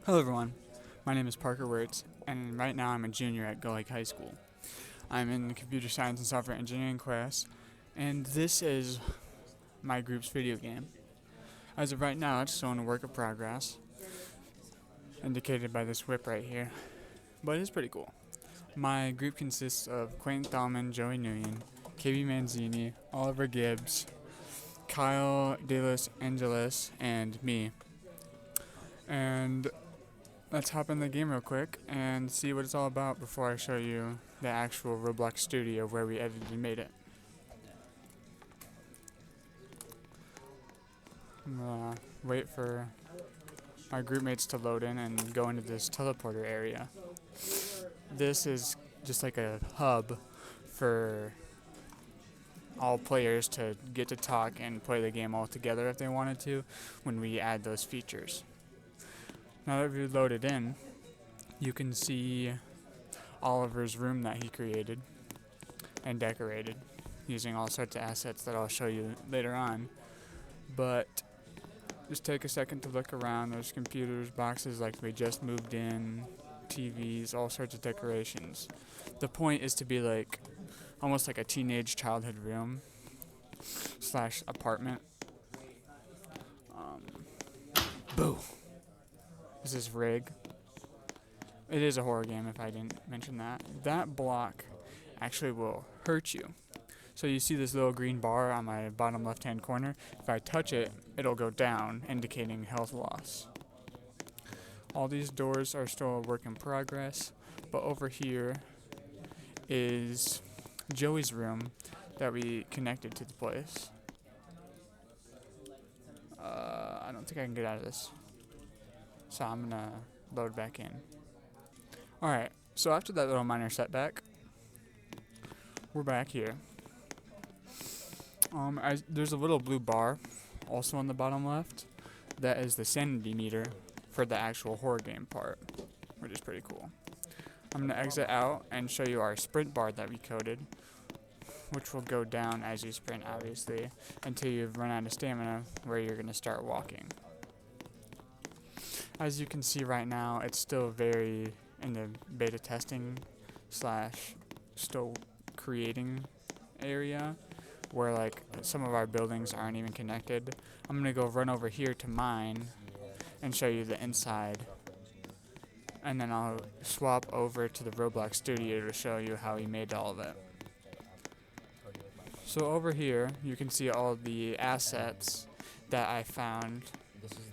Hello everyone, my name is Parker Wirtz, and right now I'm a junior at Go Lake High School. I'm in the computer science and software engineering class, and this is my group's video game. As of right now, it's still in a work of progress, indicated by this whip right here, but it's pretty cool. My group consists of Quentin Thalman, Joey Nguyen, KB Manzini, Oliver Gibbs, Kyle De Los Angeles, and me. And let's hop in the game real quick and see what it's all about before I show you the actual Roblox studio where we edited and made it. I'm gonna wait for our group mates to load in and go into this teleporter area. This is just like a hub for all players to get to talk and play the game all together if they wanted to when we add those features. Now that we've loaded in, you can see Oliver's room that he created and decorated using all sorts of assets that I'll show you later on. But just take a second to look around. There's computers, boxes like we just moved in, TVs, all sorts of decorations. The point is to be like almost like a teenage childhood room slash apartment. Boo! This is Rig. It is a horror game if I didn't mention that. That block actually will hurt you. So you see this little green bar on my bottom left hand corner. If I touch it, it'll go down, indicating health loss. All these doors are still a work in progress, but over here is Joey's room that we connected to the place. I don't think I can get out of this, so I'm gonna load back in. Alright, so after that little minor setback, we're back here. There's a little blue bar also on the bottom left that is the sanity meter for the actual horror game part, which is pretty cool. I'm going to exit out and show you our sprint bar that we coded, which will go down as you sprint, obviously, until you've run out of stamina, where you're going to start walking. As you can see right now, it's still very in the beta testing slash still creating area, where like some of our buildings aren't even connected. I'm going to go run over here to mine and show you the inside, and then I'll swap over to the Roblox studio to show you how he made all of it. So over here you can see all the assets that I found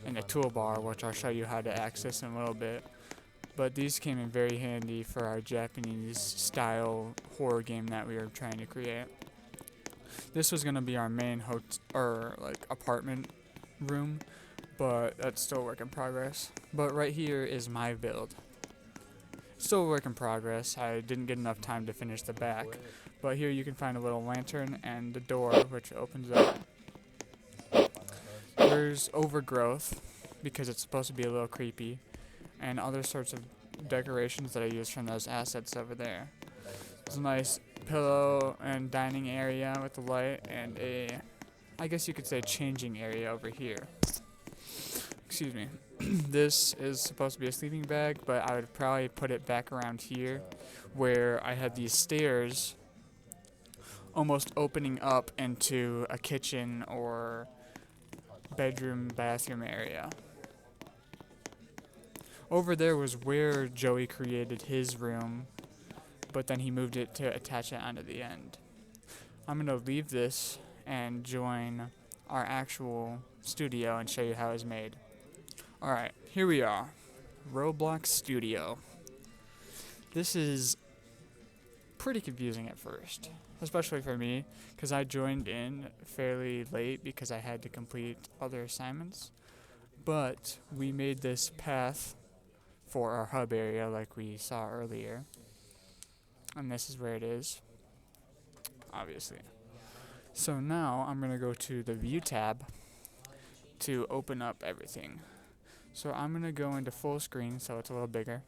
in the toolbar, which I'll show you how to access in a little bit. But these came in very handy for our Japanese style horror game that we were trying to create. This was going to be our main apartment room, but that's still a work in progress. But right here is my build. Still a work in progress. I didn't get enough time to finish the back, but here you can find a little lantern and the door which opens up. There's overgrowth because it's supposed to be a little creepy, and other sorts of decorations that I used from those assets over there. There's a nice pillow and dining area with a light, and I guess you could say changing area over here. Excuse me. This is supposed to be a sleeping bag, but I would probably put it back around here where I had these stairs almost opening up into a kitchen or bedroom, bathroom area. Over there was where Joey created his room, but then he moved it to attach it onto the end. I'm going to leave this and join our actual studio and show you how it's made. Alright, here we are. Roblox Studio. This is pretty confusing at first, especially for me, because I joined in fairly late because I had to complete other assignments. But we made this path for our hub area like we saw earlier. And this is where it is, obviously. So now I'm going to go to the View tab to open up everything. So I'm going to go into full screen so it's a little bigger.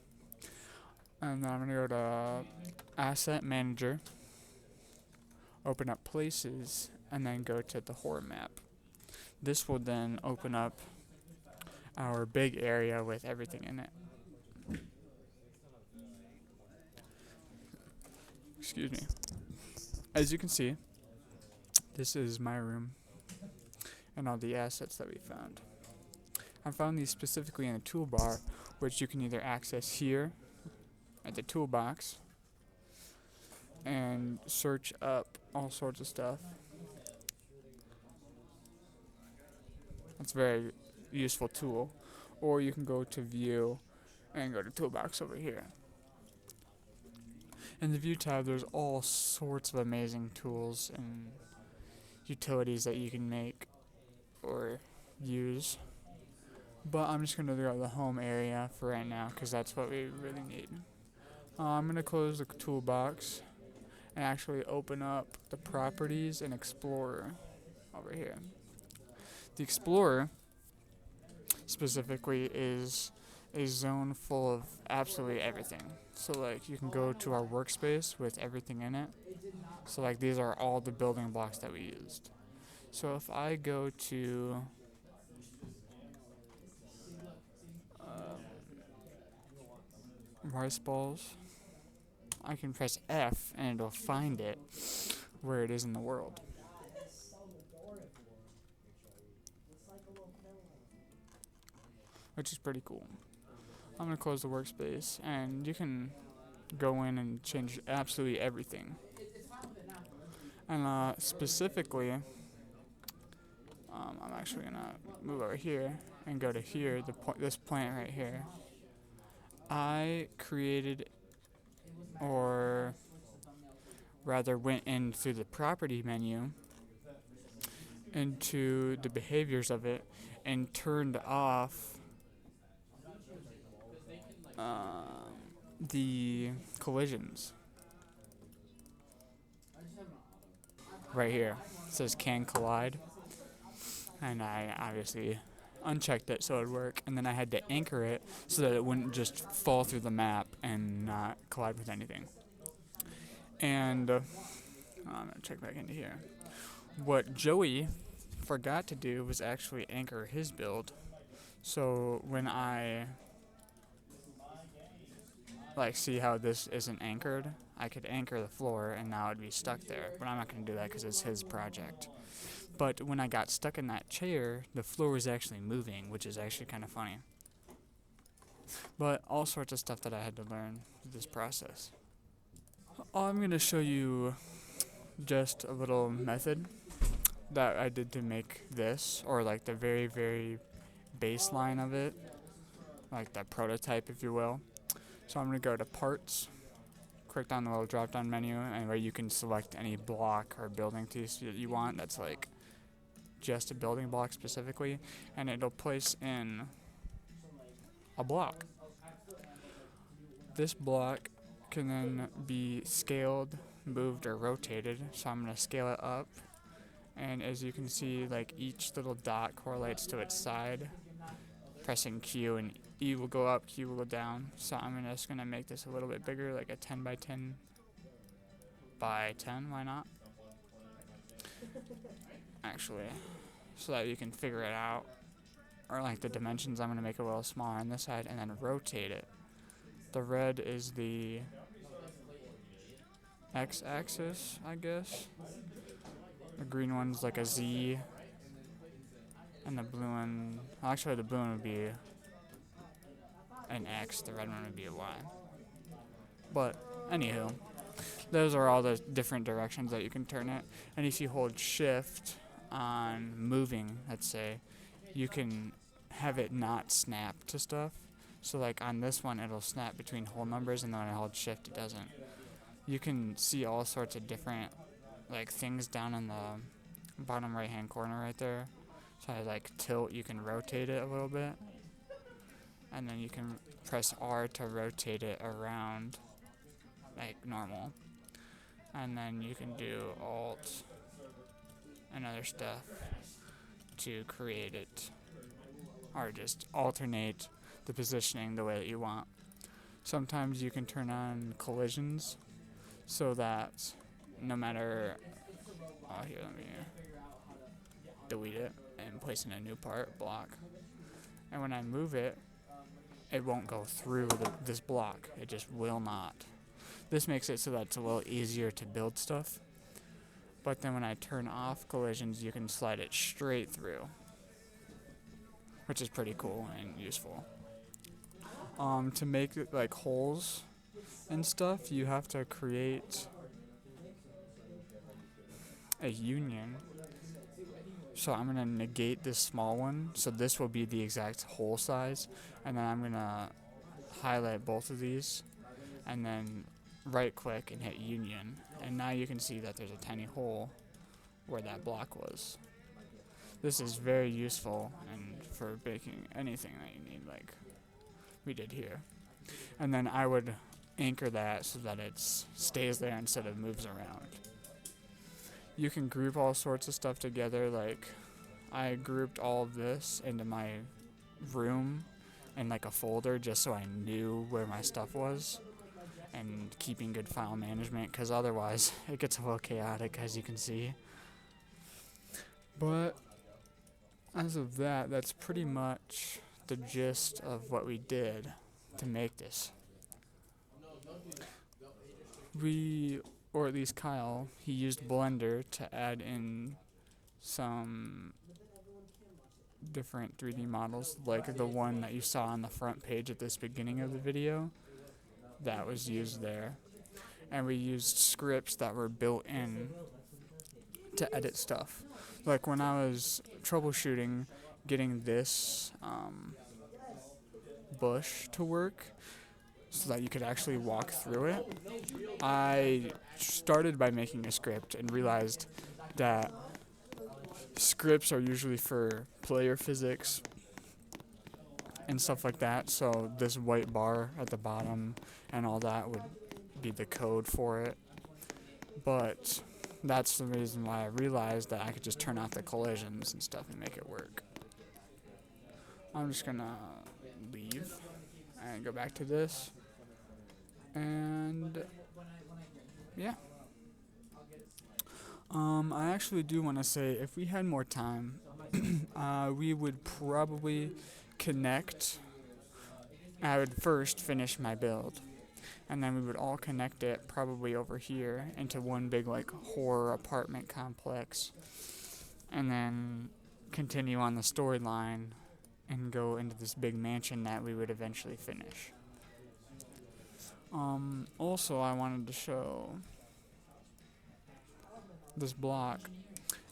And then I'm going to go to Asset Manager, open up Places, and then go to the horror map. This will then open up our big area with everything in it. Excuse me. As you can see, this is my room and all the assets that we found. I found these specifically in a toolbar, which you can either access here at the toolbox and search up all sorts of stuff. It's a very useful tool. Or you can go to view and go to toolbox over here. In the view tab, there's all sorts of amazing tools and utilities that you can make or use. But I'm just going to go to the home area for right now because that's what we really need. I'm going to close the toolbox and actually open up the properties and Explorer over here. The Explorer specifically is a zone full of absolutely everything. So like you can go to our workspace with everything in it. So like these are all the building blocks that we used. So if I go to rice balls, I can press F and it'll find it where it is in the world. Which is pretty cool. I'm going to close the workspace and you can go in and change absolutely everything. And specifically, I'm actually going to move over here and go to here, this plant right here. I created, or rather went in through the property menu into the behaviors of it and turned off the collisions. Right here, it says can collide, and I obviously unchecked it so it would work, and then I had to anchor it so that it wouldn't just fall through the map and not collide with anything. And I'm gonna check back into here. What Joey forgot to do was actually anchor his build. So when I see how this isn't anchored, I could anchor the floor and now it'd be stuck there. But I'm not going to do that because it's his project. But when I got stuck in that chair, the floor was actually moving, which is actually kind of funny. But all sorts of stuff that I had to learn through this process. I'm going to show you just a little method that I did to make this, or like the very, very baseline of it, like the prototype, if you will. So I'm going to go to parts, click on the little drop down menu, and where you can select any block or building piece that you want that's like just a building block specifically, and it'll place in a block. This block can then be scaled, moved, or rotated, so I'm going to scale it up, and as you can see, like each little dot correlates to its side. Pressing Q and E will go up, Q will go down. So I'm just going to make this a little bit bigger, like a 10 by 10 by 10, why not? Actually, so that you can figure it out. Or like the dimensions, I'm going to make it a little smaller on this side and then rotate it. The red is the x-axis, I guess. The green one's like a Z. And the blue one, actually the blue one would be an X, the red one would be a Y. But, anywho, those are all the different directions that you can turn it. And if you hold shift on moving, let's say, you can have it not snap to stuff. So like on this one, it'll snap between whole numbers, and then when I hold shift, it doesn't. You can see all sorts of different like things down in the bottom right hand corner right there. So I like tilt, you can rotate it a little bit, and then you can press R to rotate it around like normal, and then you can do Alt and other stuff to create it, or just alternate the positioning the way that you want. Sometimes you can turn on collisions so that no matter, here, let me delete it and place in a new block, and when I move it, it won't go through this block. It just will not. This makes it so that it's a little easier to build stuff. But then when I turn off collisions, you can slide it straight through, which is pretty cool and useful. To make it like holes and stuff, you have to create a union. So I'm going to negate this small one, so this will be the exact hole size, and then I'm going to highlight both of these, and then right click and hit union, and now you can see that there's a tiny hole where that block was. This is very useful and for making anything that you need, like we did here. And then I would anchor that so that it stays there instead of moves around. You can group all sorts of stuff together, like I grouped all of this into my room in like a folder just so I knew where my stuff was, and keeping good file management, because otherwise it gets a little chaotic, as you can see. But as of that, that's pretty much the gist of what we did to make this. Or at least Kyle, he used Blender to add in some different 3D models, like the one that you saw on the front page at this beginning of the video. That was used there. And we used scripts that were built in to edit stuff. Like when I was troubleshooting getting this bush to work so that you could actually walk through it, I started by making a script and realized that scripts are usually for player physics and stuff like that, so this white bar at the bottom and all that would be the code for it. But that's the reason why I realized that I could just turn off the collisions and stuff and make it work. I'm just gonna leave and go back to this. And yeah. I actually do want to say, if we had more time, we would probably connect. I would first finish my build, and then we would all connect it probably over here into one big like horror apartment complex, and then continue on the storyline and go into this big mansion that we would eventually finish. Also, I wanted to show this block.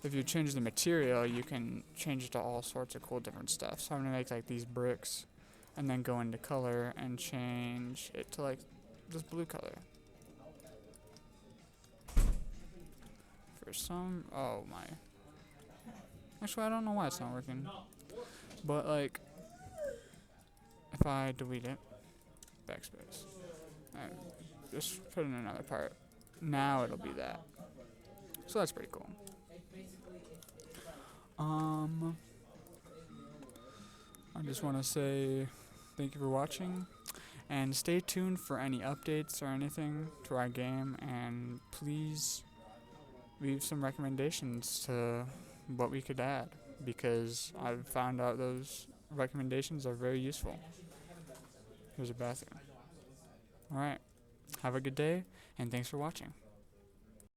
If you change the material, you can change it to all sorts of cool different stuff. So I'm going to make like these bricks and then go into color and change it to like this blue color. For some, oh my. Actually, I don't know why it's not working. But like, if I delete it, backspace, and just put in another part, now it'll be that. So that's pretty cool. I just want to say thank you for watching, and stay tuned for any updates or anything to our game, and please leave some recommendations to what we could add, because I've found out those recommendations are very useful. There's a bathroom. Alright, have a good day, and thanks for watching.